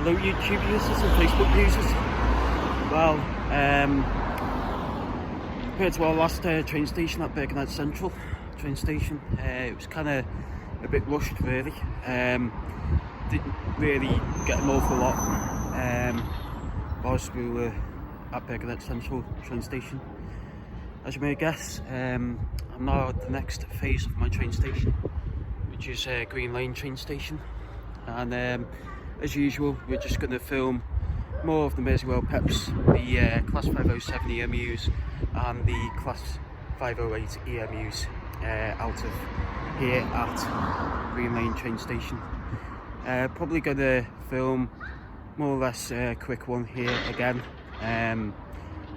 Hello YouTube users and Facebook users. Well, compared to our last train station at Birkenhead Central train station, it was kind of a bit rushed really. Didn't really get an awful lot whilst we were at Birkenhead Central train station. As you may guess, I'm now at the next phase of my train station, which is Green Lane train station, and as usual we're just going to film more of the Merseyrail Peps, the Class 507 EMUs and the Class 508 EMUs out of here at Green Lane train station. Probably going to film more or less a quick one here again,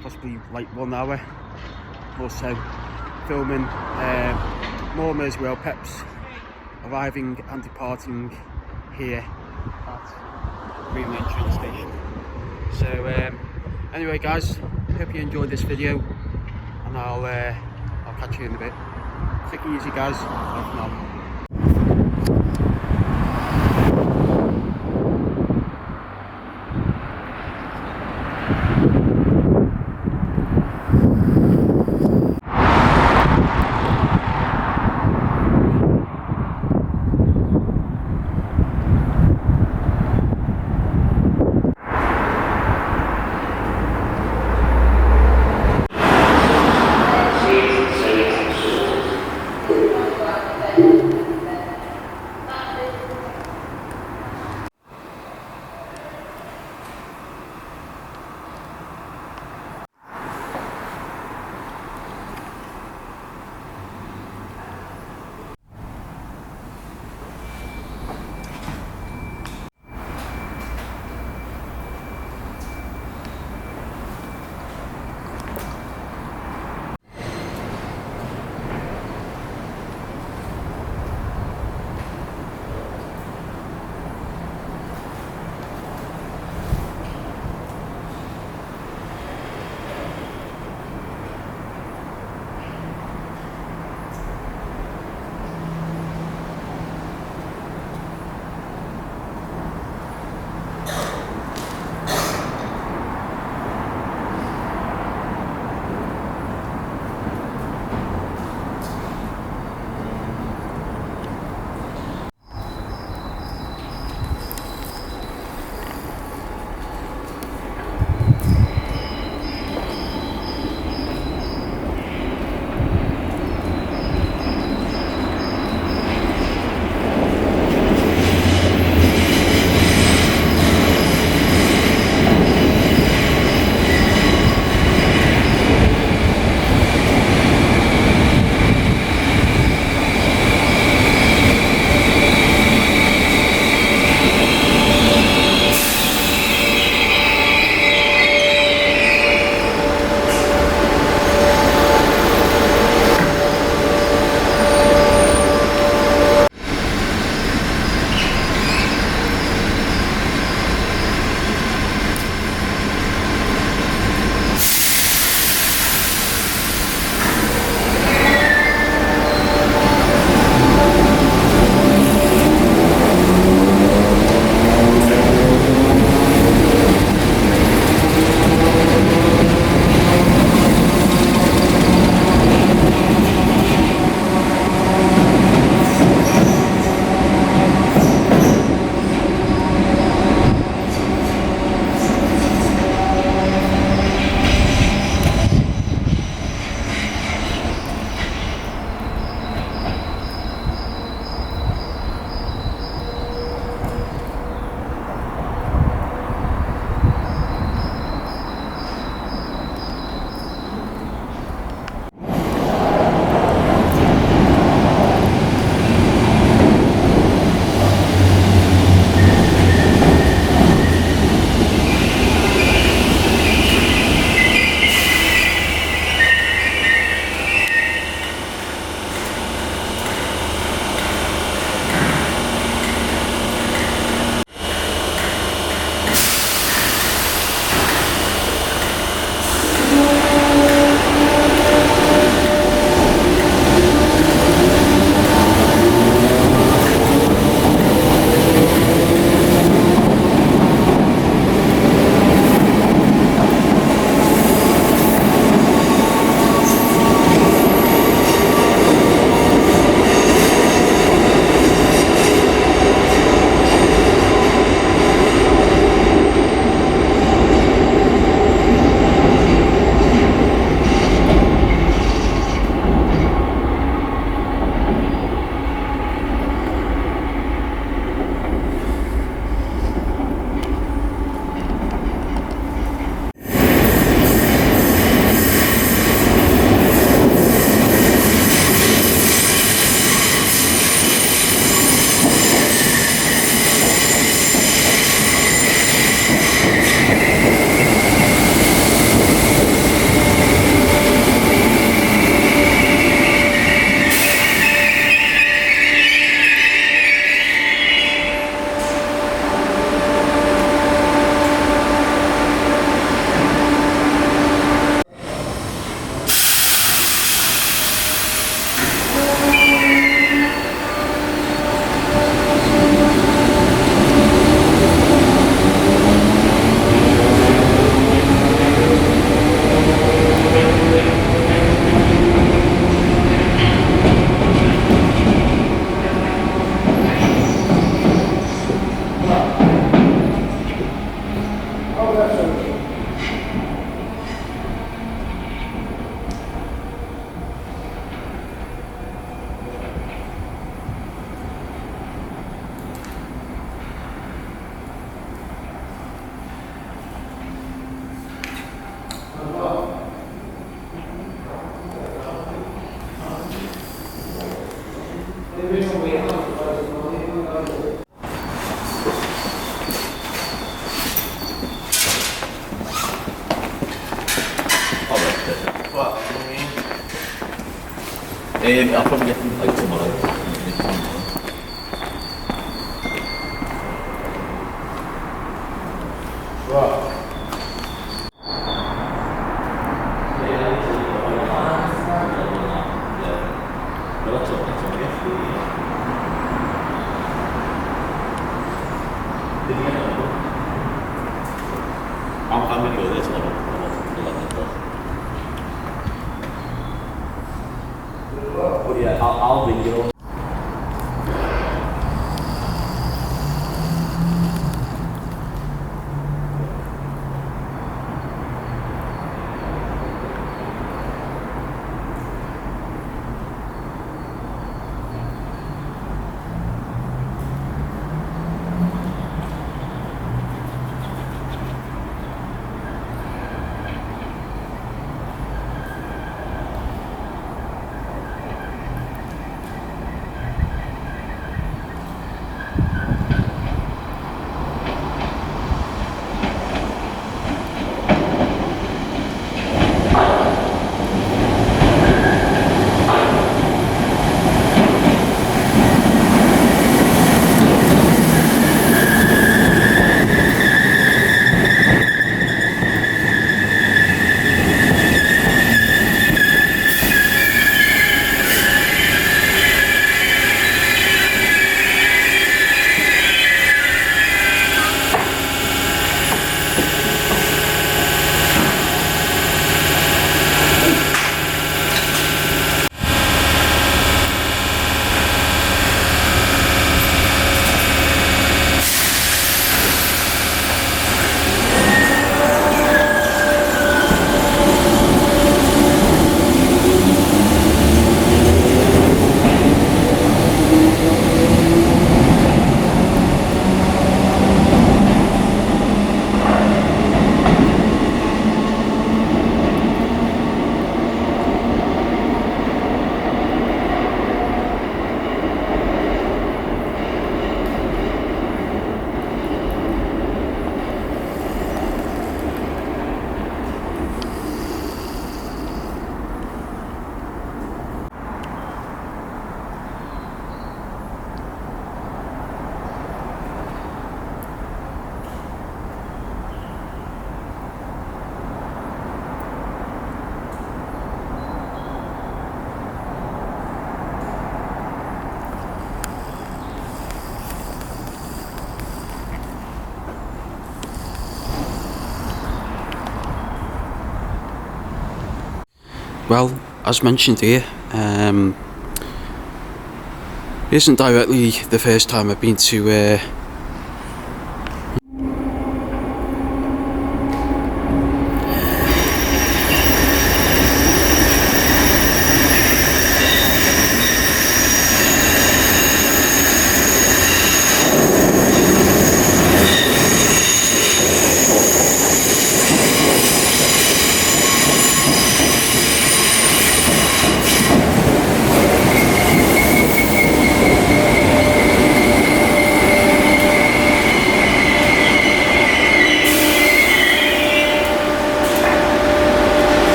possibly like 1 hour or so, filming more Merseyrail Peps arriving and departing here at Green Lane train station. So anyway guys, hope you enjoyed this video, and I'll catch you in a bit. Take it easy guys, bye for now. I'll probably get them like tomorrow. I'm going to go there tomorrow. But yeah, I'll ring you. Well, as mentioned here, it isn't directly the first time I've been to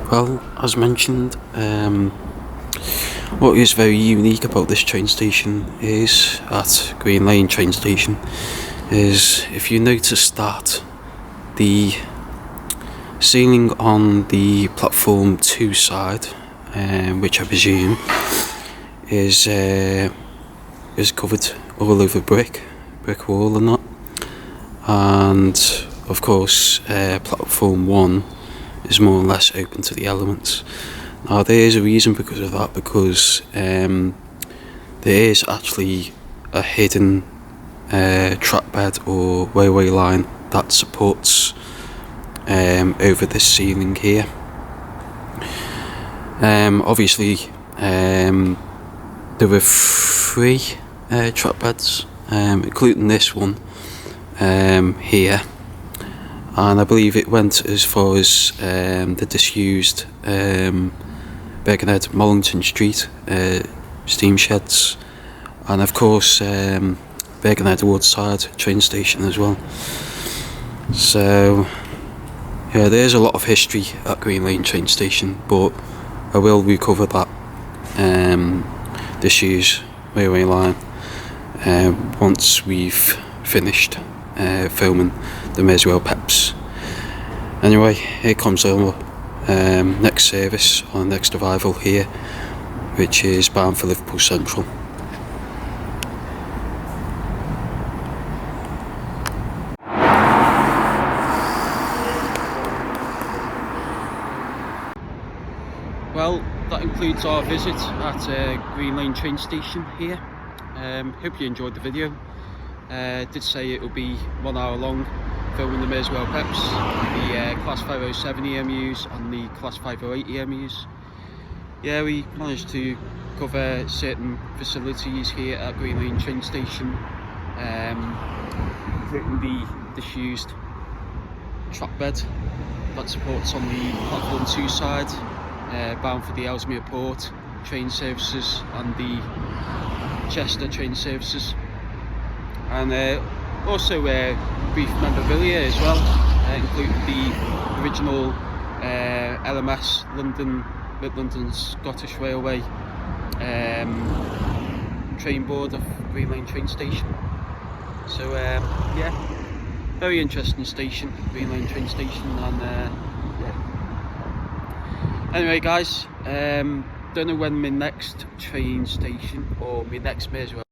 Well, as mentioned, what is very unique about this train station is at Green Lane train station is if you notice that the ceiling on the platform 2 side, which I presume is covered all over brick wall and that, and of course platform 1 is more or less open to the elements. Now there is a reason because of that, because there is actually a hidden track bed or railway line that supports over this ceiling here. Obviously there were 3 track beds, including this one here, and I believe it went as far as the disused Birkenhead Mollington Street steam sheds, and of course Birkenhead Woodside train station as well. So yeah, there's a lot of history at Green Lane train station, but I will recover that disused railway line once we've finished filming the Merseyrail Peps. Anyway, here comes our next service, or next arrival here, which is bound for Liverpool Central. Well, that concludes our visit at Green Lane train station here. Hope you enjoyed the video. Did say it will be 1 hour long, filming the Merseyrail Peps, the Class 507 EMUs and the Class 508 EMUs. Yeah, we managed to cover certain facilities here at Green Lane train station, including the disused track bed that supports on the platform 2 side, bound for the Ellesmere Port train services and the Chester train services, and also brief memorabilia as well, including the original LMS London Midland and Scottish Railway train board of Green Lane train station. So yeah, very interesting station, Green Lane train station, and yeah. Anyway guys, don't know when my next train station or my next Merseyrail